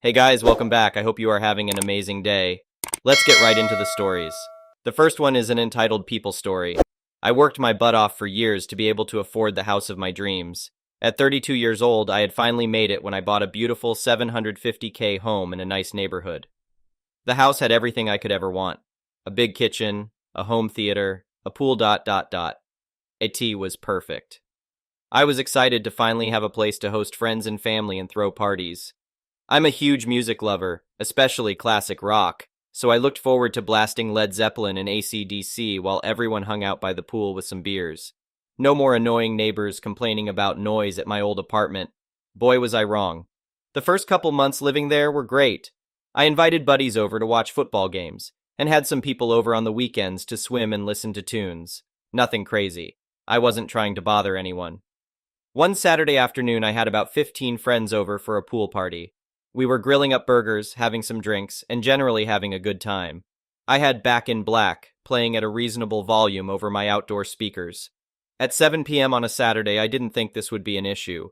Hey guys, welcome back. I hope you are having an amazing day. Let's get right into the stories. The first one is an entitled People Story. I worked my butt off for years to be able to afford the house of my dreams. At 32 years old, I had finally made it when I bought a beautiful 750K home in a nice neighborhood. The house had everything I could ever want. A big kitchen, a home theater, a pool. It was perfect. I was excited to finally have a place to host friends and family and throw parties. I'm a huge music lover, especially classic rock, so I looked forward to blasting Led Zeppelin and AC/DC while everyone hung out by the pool with some beers. No more annoying neighbors complaining about noise at my old apartment. Boy, was I wrong. The first couple months living there were great. I invited buddies over to watch football games, and had some people over on the weekends to swim and listen to tunes. Nothing crazy. I wasn't trying to bother anyone. One Saturday afternoon, I had about 15 friends over for a pool party. We were grilling up burgers, having some drinks, and generally having a good time. I had Back in Black playing at a reasonable volume over my outdoor speakers. At 7 p.m. on a Saturday, I didn't think this would be an issue.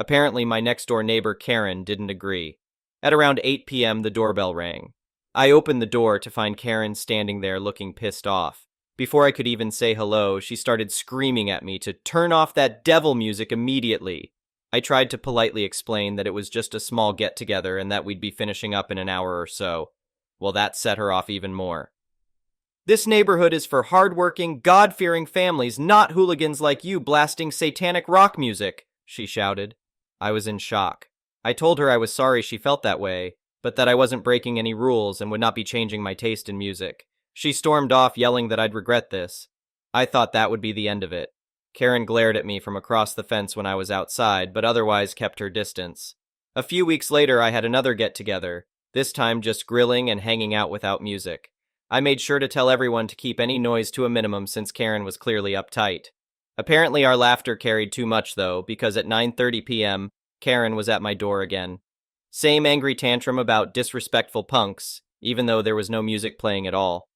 Apparently, my next-door neighbor, Karen, didn't agree. At around 8 p.m., the doorbell rang. I opened the door to find Karen standing there looking pissed off. Before I could even say hello, she started screaming at me to turn off that devil music immediately. I tried to politely explain that it was just a small get-together and that we'd be finishing up in an hour or so. Well, that set her off even more. This neighborhood is for hard-working, God-fearing families, not hooligans like you blasting satanic rock music, she shouted. I was in shock. I told her I was sorry she felt that way, but that I wasn't breaking any rules and would not be changing my taste in music. She stormed off, yelling that I'd regret this. I thought that would be the end of it. Karen glared at me from across the fence when I was outside, but otherwise kept her distance. A few weeks later, I had another get-together, this time just grilling and hanging out without music. I made sure to tell everyone to keep any noise to a minimum since Karen was clearly uptight. Apparently our laughter carried too much, though, because at 9:30 p.m., Karen was at my door again. Same angry tantrum about disrespectful punks, even though there was no music playing at all.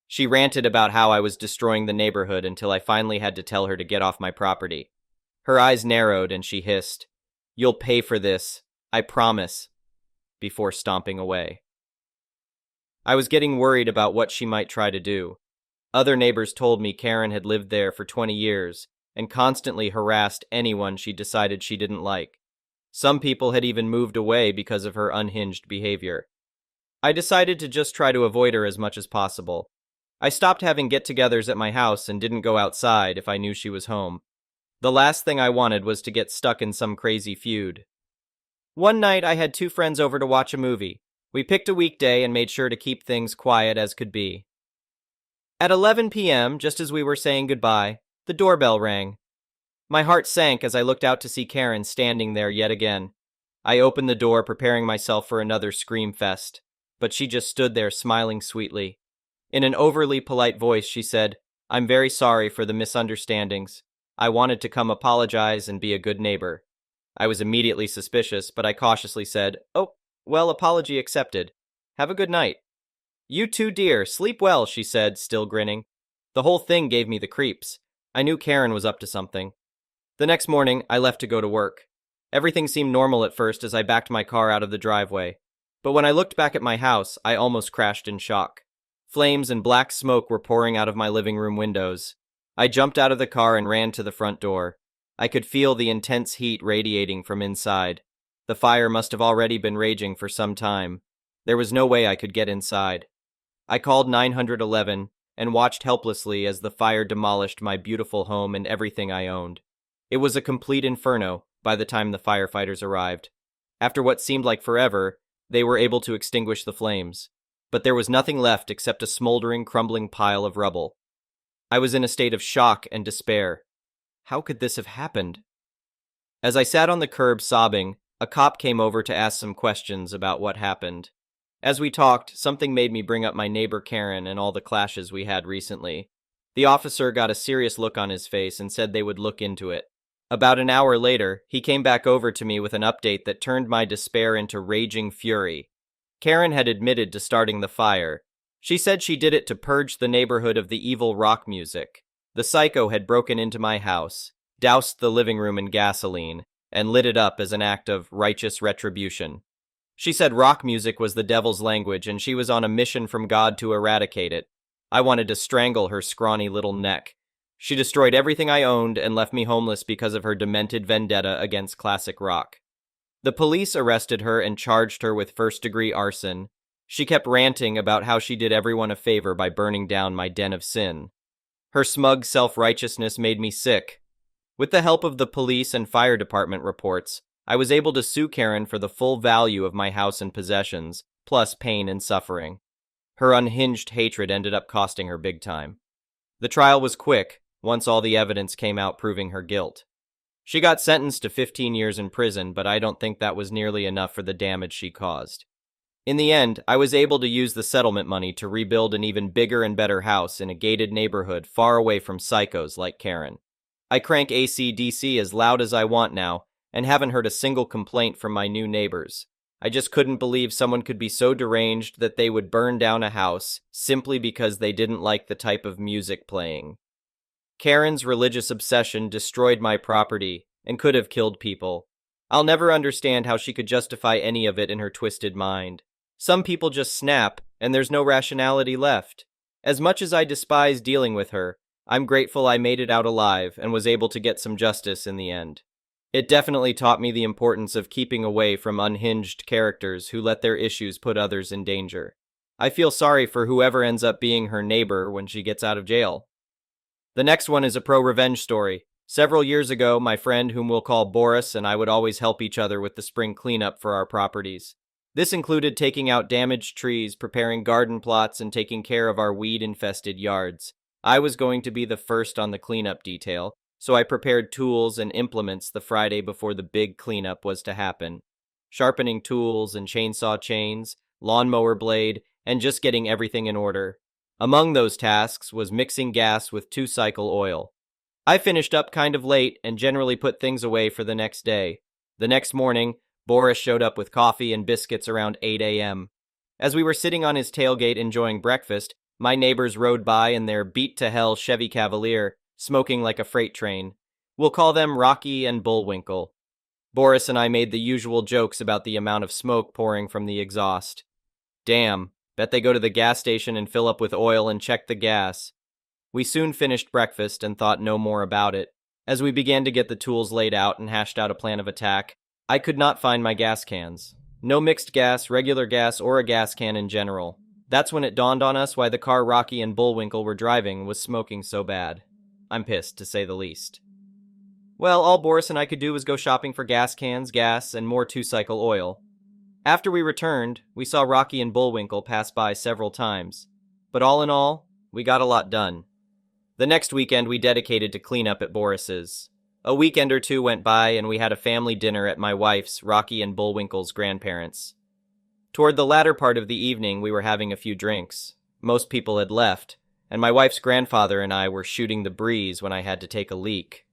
She ranted about how I was destroying the neighborhood until I finally had to tell her to get off my property. Her eyes narrowed and she hissed, "You'll pay for this, I promise," before stomping away. I was getting worried about what she might try to do. Other neighbors told me Karen had lived there for 20 years and constantly harassed anyone she decided she didn't like. Some people had even moved away because of her unhinged behavior. I decided to just try to avoid her as much as possible. I stopped having get-togethers at my house and didn't go outside if I knew she was home. The last thing I wanted was to get stuck in some crazy feud. One night, I had two friends over to watch a movie. We picked a weekday and made sure to keep things quiet as could be. At 11 p.m., just as we were saying goodbye, the doorbell rang. My heart sank as I looked out to see Karen standing there yet again. I opened the door, preparing myself for another scream fest, but she just stood there smiling sweetly. In an overly polite voice, she said, "I'm very sorry for the misunderstandings. I wanted to come apologize and be a good neighbor." I was immediately suspicious, but I cautiously said, "Oh, well, apology accepted. Have a good night." "You too, dear. Sleep well," she said, still grinning. The whole thing gave me the creeps. I knew Karen was up to something. The next morning, I left to go to work. Everything seemed normal at first as I backed my car out of the driveway. But when I looked back at my house, I almost crashed in shock. Flames and black smoke were pouring out of my living room windows. I jumped out of the car and ran to the front door. I could feel the intense heat radiating from inside. The fire must have already been raging for some time. There was no way I could get inside. I called 911 and watched helplessly as the fire demolished my beautiful home and everything I owned. It was a complete inferno by the time the firefighters arrived. After what seemed like forever, they were able to extinguish the flames. But there was nothing left except a smoldering, crumbling pile of rubble. I was in a state of shock and despair. How could this have happened? As I sat on the curb sobbing, a cop came over to ask some questions about what happened. As we talked, something made me bring up my neighbor Karen and all the clashes we had recently. The officer got a serious look on his face and said they would look into it. About an hour later, he came back over to me with an update that turned my despair into raging fury. Karen had admitted to starting the fire. She said she did it to purge the neighborhood of the evil rock music. The psycho had broken into my house, doused the living room in gasoline, and lit it up as an act of righteous retribution. She said rock music was the devil's language and she was on a mission from God to eradicate it. I wanted to strangle her scrawny little neck. She destroyed everything I owned and left me homeless because of her demented vendetta against classic rock. The police arrested her and charged her with first-degree arson. She kept ranting about how she did everyone a favor by burning down my den of sin. Her smug self-righteousness made me sick. With the help of the police and fire department reports, I was able to sue Karen for the full value of my house and possessions, plus pain and suffering. Her unhinged hatred ended up costing her big time. The trial was quick, once all the evidence came out proving her guilt. She got sentenced to 15 years in prison, but I don't think that was nearly enough for the damage she caused. In the end, I was able to use the settlement money to rebuild an even bigger and better house in a gated neighborhood far away from psychos like Karen. I crank AC/DC as loud as I want now, and haven't heard a single complaint from my new neighbors. I just couldn't believe someone could be so deranged that they would burn down a house simply because they didn't like the type of music playing. Karen's religious obsession destroyed my property and could have killed people. I'll never understand how she could justify any of it in her twisted mind. Some people just snap, and there's no rationality left. As much as I despise dealing with her, I'm grateful I made it out alive and was able to get some justice in the end. It definitely taught me the importance of keeping away from unhinged characters who let their issues put others in danger. I feel sorry for whoever ends up being her neighbor when she gets out of jail. The next one is a pro-revenge story. Several years ago, my friend, whom we'll call Boris, and I would always help each other with the spring cleanup for our properties. This included taking out damaged trees, preparing garden plots, and taking care of our weed-infested yards. I was going to be the first on the cleanup detail, so I prepared tools and implements the Friday before the big cleanup was to happen. Sharpening tools and chainsaw chains, lawnmower blade, and just getting everything in order. Among those tasks was mixing gas with 2-cycle oil. I finished up kind of late and generally put things away for the next day. The next morning, Boris showed up with coffee and biscuits around 8 a.m. As we were sitting on his tailgate enjoying breakfast, my neighbors rode by in their beat-to-hell Chevy Cavalier, smoking like a freight train. We'll call them Rocky and Bullwinkle. Boris and I made the usual jokes about the amount of smoke pouring from the exhaust. Damn. Bet they go to the gas station and fill up with oil and check the gas. We soon finished breakfast and thought no more about it. As we began to get the tools laid out and hashed out a plan of attack, I could not find my gas cans. No mixed gas, regular gas, or a gas can in general. That's when it dawned on us why the car Rocky and Bullwinkle were driving was smoking so bad. I'm pissed, to say the least. Well, all Boris and I could do was go shopping for gas cans, gas, and more 2-cycle oil. After we returned, we saw Rocky and Bullwinkle pass by several times. But all in all, we got a lot done. The next weekend we dedicated to cleanup at Boris's. A weekend or two went by and we had a family dinner at my wife's, Rocky and Bullwinkle's grandparents'. Toward the latter part of the evening we were having a few drinks. Most people had left, and my wife's grandfather and I were shooting the breeze when I had to take a leak.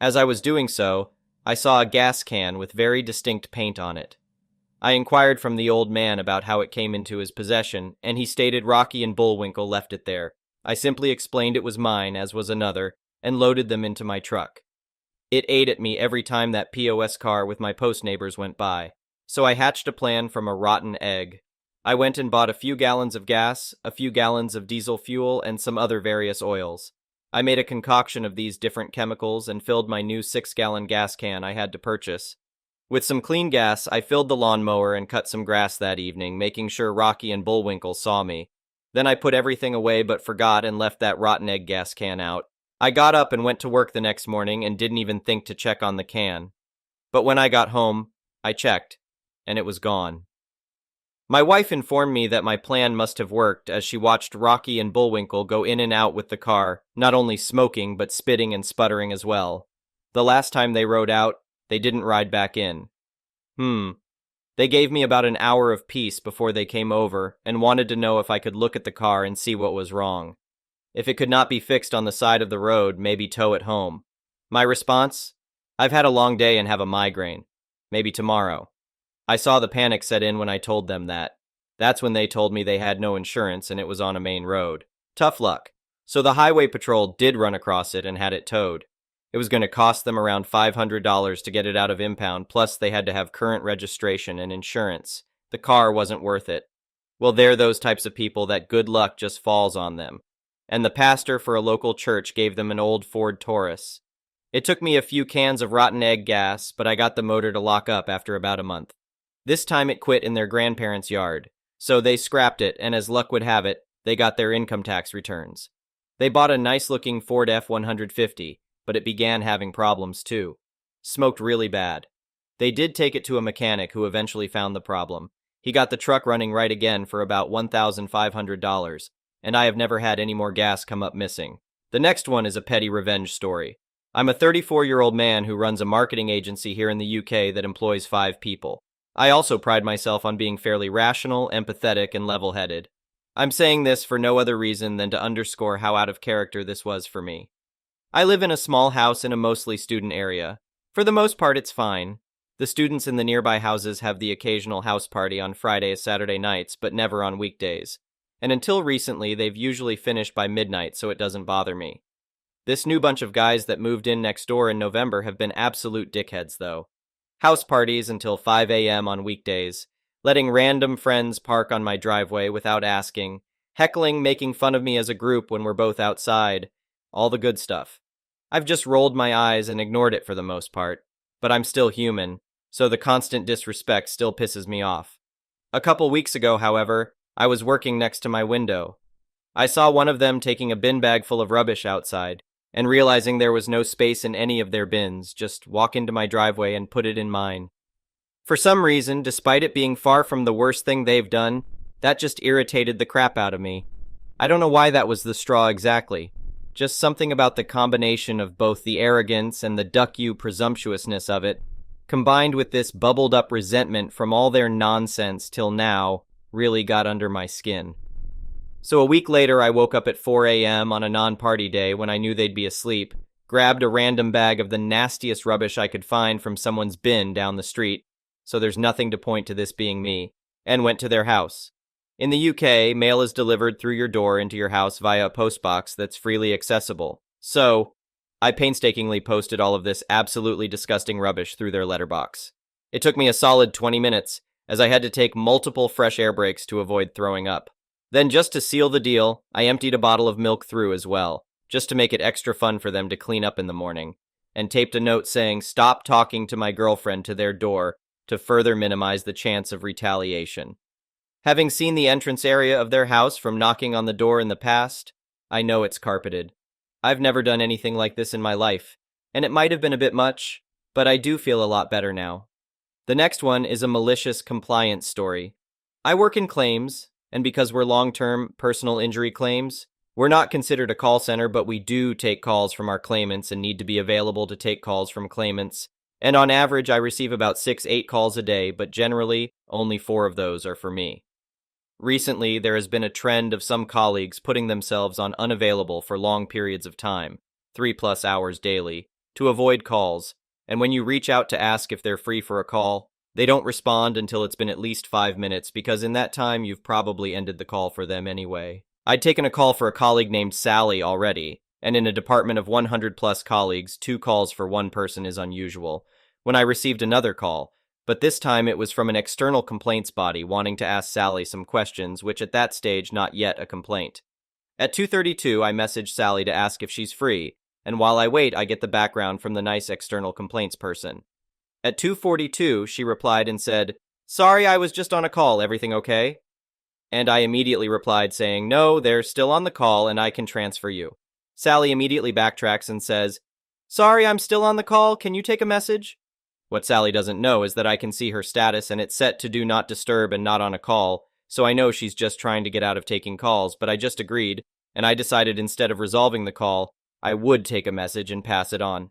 As I was doing so, I saw a gas can with very distinct paint on it. I inquired from the old man about how it came into his possession, and he stated Rocky and Bullwinkle left it there. I simply explained it was mine, as was another, and loaded them into my truck. It ate at me every time that POS car with my post neighbors went by, so I hatched a plan from a rotten egg. I went and bought a few gallons of gas, a few gallons of diesel fuel, and some other various oils. I made a concoction of these different chemicals and filled my new 6-gallon gas can I had to purchase. With some clean gas, I filled the lawnmower and cut some grass that evening, making sure Rocky and Bullwinkle saw me. Then I put everything away but forgot and left that rotten egg gas can out. I got up and went to work the next morning and didn't even think to check on the can. But when I got home, I checked, and it was gone. My wife informed me that my plan must have worked as she watched Rocky and Bullwinkle go in and out with the car, not only smoking but spitting and sputtering as well. The last time they rode out, they didn't ride back in. They gave me about an hour of peace before they came over and wanted to know if I could look at the car and see what was wrong. If it could not be fixed on the side of the road, maybe tow it home. My response? I've had a long day and have a migraine. Maybe tomorrow. I saw the panic set in when I told them that. That's when they told me they had no insurance and it was on a main road. Tough luck. So the highway patrol did run across it and had it towed. It was going to cost them around $500 to get it out of impound, plus they had to have current registration and insurance. The car wasn't worth it. Well, they're those types of people that good luck just falls on them. And the pastor for a local church gave them an old Ford Taurus. It took me a few cans of rotten egg gas, but I got the motor to lock up after about a month. This time it quit in their grandparents' yard, so they scrapped it, and as luck would have it, they got their income tax returns. They bought a nice-looking Ford F-150, but it began having problems too. Smoked really bad. They did take it to a mechanic who eventually found the problem. He got the truck running right again for about $1,500, and I have never had any more gas come up missing. The next one is a petty revenge story. I'm a 34-year-old man who runs a marketing agency here in the UK that employs 5 people. I also pride myself on being fairly rational, empathetic, and level-headed. I'm saying this for no other reason than to underscore how out of character this was for me. I live in a small house in a mostly student area. For the most part, it's fine. The students in the nearby houses have the occasional house party on Friday, Saturday nights, but never on weekdays. And until recently, they've usually finished by midnight, so it doesn't bother me. This new bunch of guys that moved in next door in November have been absolute dickheads, though. House parties until 5 a.m. on weekdays, letting random friends park on my driveway without asking, heckling, making fun of me as a group when we're both outside, all the good stuff. I've just rolled my eyes and ignored it for the most part, but I'm still human, so the constant disrespect still pisses me off. A couple weeks ago, however, I was working next to my window. I saw one of them taking a bin bag full of rubbish outside, and realizing there was no space in any of their bins, just walk into my driveway and put it in mine. For some reason, despite it being far from the worst thing they've done, that just irritated the crap out of me. I don't know why that was the straw exactly. Just something about the combination of both the arrogance and the duck-you presumptuousness of it, combined with this bubbled-up resentment from all their nonsense till now, really got under my skin. So a week later, I woke up at 4 a.m. on a non-party day when I knew they'd be asleep, grabbed a random bag of the nastiest rubbish I could find from someone's bin down the street, so there's nothing to point to this being me, and went to their house. In the UK, mail is delivered through your door into your house via a postbox that's freely accessible. So, I painstakingly posted all of this absolutely disgusting rubbish through their letterbox. It took me a solid 20 minutes, as I had to take multiple fresh air breaks to avoid throwing up. Then just to seal the deal, I emptied a bottle of milk through as well, just to make it extra fun for them to clean up in the morning, and taped a note saying, "Stop talking to my girlfriend," to their door to further minimize the chance of retaliation. Having seen the entrance area of their house from knocking on the door in the past, I know it's carpeted. I've never done anything like this in my life, and it might have been a bit much, but I do feel a lot better now. The next one is a malicious compliance story. I work in claims, and because we're long-term personal injury claims, we're not considered a call center, but we do take calls from our claimants and need to be available to take calls from claimants. And on average, I receive about 6-8 calls a day, but generally, only 4 of those are for me. Recently, there has been a trend of some colleagues putting themselves on unavailable for long periods of time, 3+ hours daily, to avoid calls, and when you reach out to ask if they're free for a call, they don't respond until it's been at least 5 minutes, because in that time you've probably ended the call for them anyway. I'd taken a call for a colleague named Sally already, and in a department of 100+ colleagues, 2 calls for one person is unusual, when I received another call, but this time it was from an external complaints body wanting to ask Sally some questions, which at that stage not yet a complaint. At 2:32, I messaged Sally to ask if she's free, and while I wait, I get the background from the nice external complaints person. At 2:42, she replied and said, "Sorry, I was just on a call, everything okay?" And I immediately replied saying, "No, they're still on the call and I can transfer you." Sally immediately backtracks and says, "Sorry, I'm still on the call, can you take a message?" What Sally doesn't know is that I can see her status and it's set to do not disturb and not on a call, so I know she's just trying to get out of taking calls, but I just agreed, and I decided instead of resolving the call, I would take a message and pass it on.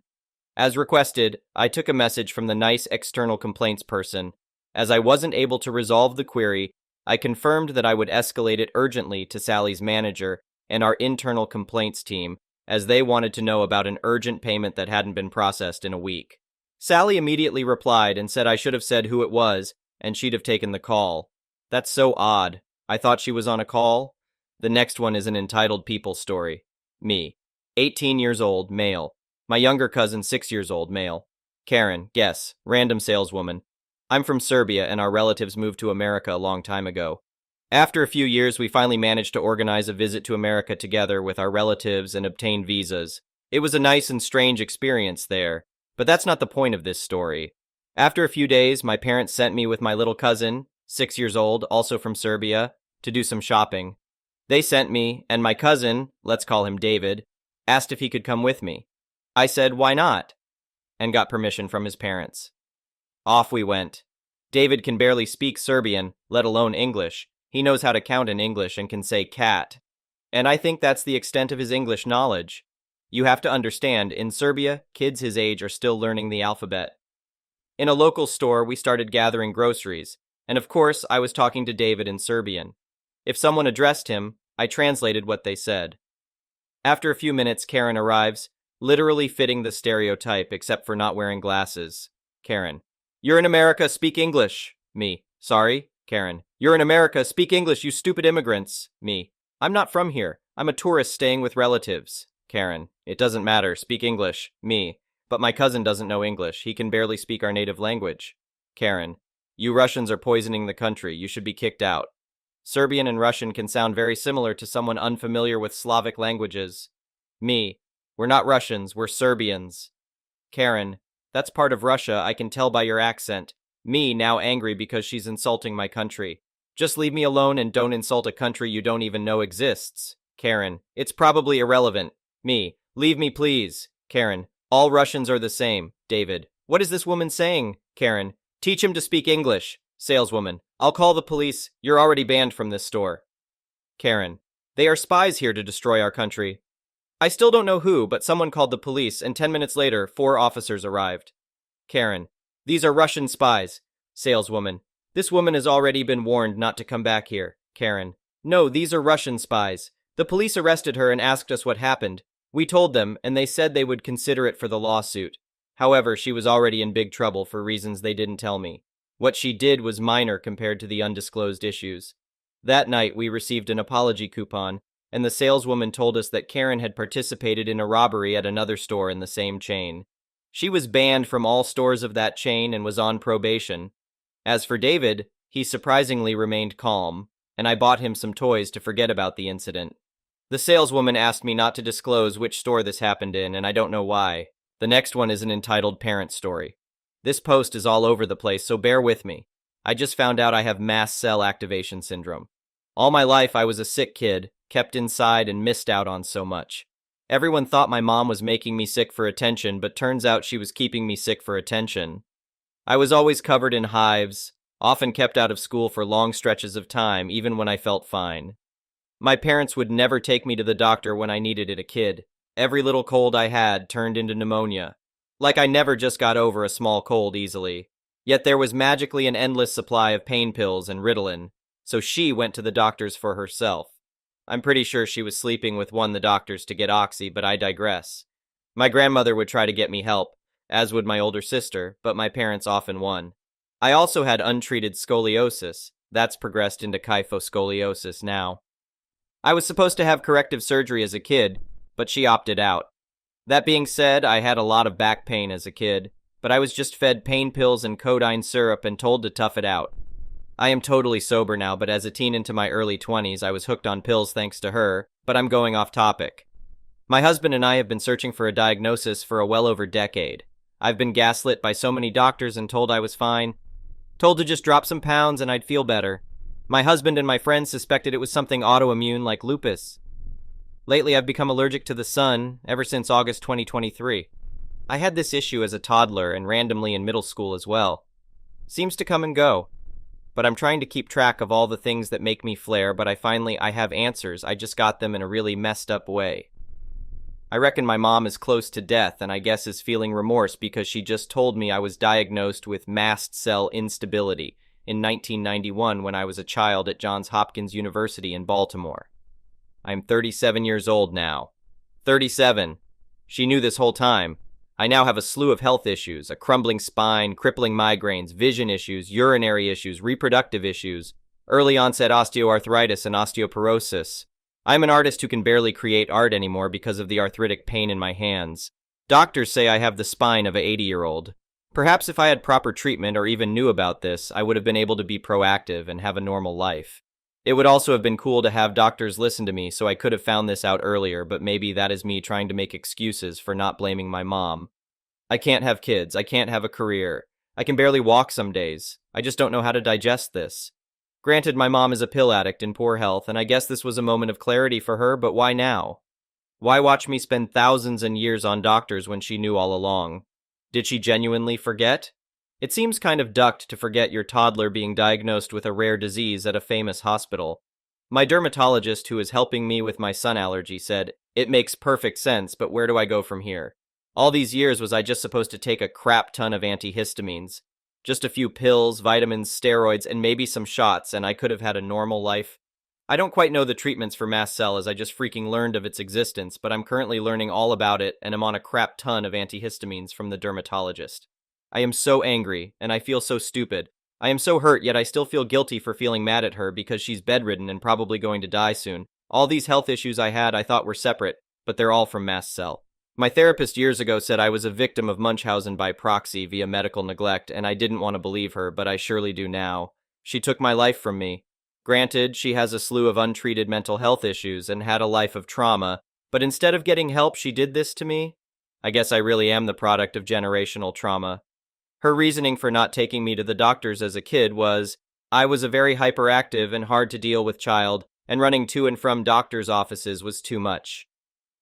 As requested, I took a message from the nice external complaints person. As I wasn't able to resolve the query, I confirmed that I would escalate it urgently to Sally's manager and our internal complaints team, as they wanted to know about an urgent payment that hadn't been processed in a week. Sally immediately replied and said I should have said who it was, and she'd have taken the call. That's so odd. I thought she was on a call. The next one is an entitled people story. Me. 18 years old, male. My younger cousin, 6 years old, male. Karen, guess, random saleswoman. I'm from Serbia and our relatives moved to America a long time ago. After a few years, we finally managed to organize a visit to America together with our relatives and obtain visas. It was a nice and strange experience there, but that's not the point of this story. After a few days, my parents sent me with my little cousin, 6 years old, also from Serbia, to do some shopping. They sent me, and my cousin, let's call him David, asked if he could come with me. I said, why not? And got permission from his parents. Off we went. David can barely speak Serbian, let alone English. He knows how to count in English and can say cat. And I think that's the extent of his English knowledge. You have to understand, in Serbia, kids his age are still learning the alphabet. In a local store, we started gathering groceries, and of course, I was talking to David in Serbian. If someone addressed him, I translated what they said. After a few minutes, Karen arrives, literally fitting the stereotype except for not wearing glasses. Karen. You're in America, speak English. Me. Sorry. Karen. You're in America, speak English, you stupid immigrants. Me. I'm not from here. I'm a tourist staying with relatives. Karen. It doesn't matter, speak English. Me. But my cousin doesn't know English. He can barely speak our native language. Karen. You Russians are poisoning the country. You should be kicked out. Serbian and Russian can sound very similar to someone unfamiliar with Slavic languages. Me. We're not Russians, we're Serbians. Karen. That's part of Russia, I can tell by your accent. Me, now angry because she's insulting my country. Just leave me alone and don't insult a country you don't even know exists. Karen. It's probably irrelevant. Me. Leave me, please. Karen. All Russians are the same. David. What is this woman saying? Karen. Teach him to speak English. Saleswoman. I'll call the police. You're already banned from this store. Karen. They are spies here to destroy our country. I still don't know who, but someone called the police, and 10 minutes later, 4 officers arrived. Karen. These are Russian spies. Saleswoman. This woman has already been warned not to come back here. Karen. No, these are Russian spies. The police arrested her and asked us what happened. We told them, and they said they would consider it for the lawsuit. However, she was already in big trouble for reasons they didn't tell me. What she did was minor compared to the undisclosed issues. That night, we received an apology coupon, and the saleswoman told us that Karen had participated in a robbery at another store in the same chain. She was banned from all stores of that chain and was on probation. As for David, he surprisingly remained calm, and I bought him some toys to forget about the incident. The saleswoman asked me not to disclose which store this happened in, and I don't know why. The next one is an entitled parent story. This post is all over the place, so bear with me. I just found out I have mast cell activation syndrome. All my life I was a sick kid, kept inside and missed out on so much. Everyone thought my mom was making me sick for attention, but turns out she was keeping me sick for attention. I was always covered in hives, often kept out of school for long stretches of time, even when I felt fine. My parents would never take me to the doctor when I needed it a kid. Every little cold I had turned into pneumonia. Like I never just got over a small cold easily. Yet there was magically an endless supply of pain pills and Ritalin, so she went to the doctors for herself. I'm pretty sure she was sleeping with one of the doctors to get oxy, but I digress. My grandmother would try to get me help, as would my older sister, but my parents often won. I also had untreated scoliosis. That's progressed into kyphoscoliosis now. I was supposed to have corrective surgery as a kid, but she opted out. That being said, I had a lot of back pain as a kid, but I was just fed pain pills and codeine syrup and told to tough it out. I am totally sober now, but as a teen into my early 20s, I was hooked on pills thanks to her, but I'm going off topic. My husband and I have been searching for a diagnosis for a well over decade. I've been gaslit by so many doctors and told I was fine. Told to just drop some pounds and I'd feel better. My husband and my friends suspected it was something autoimmune like lupus. Lately, I've become allergic to the sun ever since August 2023. I had this issue as a toddler and randomly in middle school as well. Seems to come and go. But I'm trying to keep track of all the things that make me flare, but I have answers. I just got them in a really messed up way. I reckon my mom is close to death and I guess is feeling remorse because she just told me I was diagnosed with mast cell instability in 1991 when I was a child at Johns Hopkins University in Baltimore. I'm 37 years old now. 37. She knew this whole time. I now have a slew of health issues, a crumbling spine, crippling migraines, vision issues, urinary issues, reproductive issues, early onset osteoarthritis and osteoporosis. I'm an artist who can barely create art anymore because of the arthritic pain in my hands. Doctors say I have the spine of an 80-year-old. Perhaps if I had proper treatment or even knew about this, I would have been able to be proactive and have a normal life. It would also have been cool to have doctors listen to me, so I could have found this out earlier, but maybe that is me trying to make excuses for not blaming my mom. I can't have kids, I can't have a career. I can barely walk some days. I just don't know how to digest this. Granted, my mom is a pill addict in poor health, and I guess this was a moment of clarity for her, but why now? Why watch me spend thousands and years on doctors when she knew all along? Did she genuinely forget? It seems kind of ducked to forget your toddler being diagnosed with a rare disease at a famous hospital. My dermatologist, who is helping me with my sun allergy, said, "It makes perfect sense, but where do I go from here? All these years was I just supposed to take a crap ton of antihistamines? Just a few pills, vitamins, steroids, and maybe some shots, and I could have had a normal life?" I don't quite know the treatments for mast cell as I just freaking learned of its existence, but I'm currently learning all about it and am on a crap ton of antihistamines from the dermatologist. I am so angry, and I feel so stupid. I am so hurt, yet I still feel guilty for feeling mad at her because she's bedridden and probably going to die soon. All these health issues I had I thought were separate, but they're all from mast cell. My therapist years ago said I was a victim of Munchausen by proxy via medical neglect, and I didn't want to believe her, but I surely do now. She took my life from me. Granted, she has a slew of untreated mental health issues and had a life of trauma, but instead of getting help, she did this to me? I guess I really am the product of generational trauma. Her reasoning for not taking me to the doctors as a kid was, I was a very hyperactive and hard to deal with child, and running to and from doctors' offices was too much.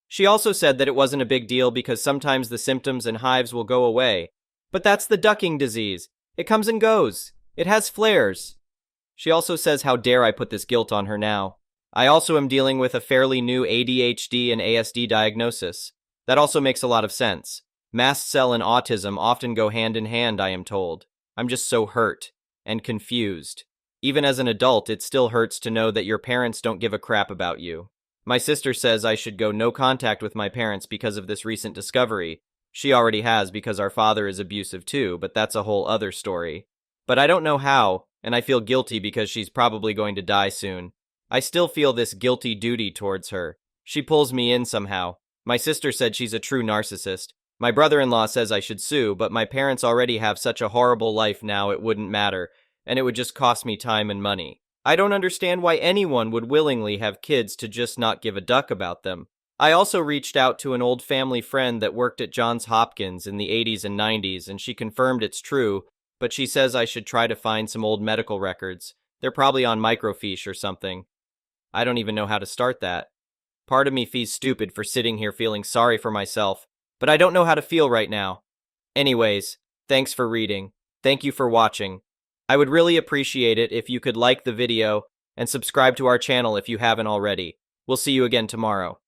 She also said that it wasn't a big deal because sometimes the symptoms and hives will go away. But that's the ducking disease. It comes and goes. It has flares. She also says how dare I put this guilt on her now. I also am dealing with a fairly new ADHD and ASD diagnosis. That also makes a lot of sense. Mast cell and autism often go hand in hand, I am told. I'm just so hurt and confused. Even as an adult, it still hurts to know that your parents don't give a crap about you. My sister says I should go no contact with my parents because of this recent discovery. She already has because our father is abusive too, but that's a whole other story. But I don't know how, and I feel guilty because she's probably going to die soon. I still feel this guilty duty towards her. She pulls me in somehow. My sister said she's a true narcissist. My brother-in-law says I should sue, but my parents already have such a horrible life now it wouldn't matter, and it would just cost me time and money. I don't understand why anyone would willingly have kids to just not give a duck about them. I also reached out to an old family friend that worked at Johns Hopkins in the 80s and 90s, and she confirmed it's true, but she says I should try to find some old medical records. They're probably on microfiche or something. I don't even know how to start that. Part of me feels stupid for sitting here feeling sorry for myself, but I don't know how to feel right now. Anyways, thanks for reading. Thank you for watching. I would really appreciate it if you could like the video and subscribe to our channel if you haven't already. We'll see you again tomorrow.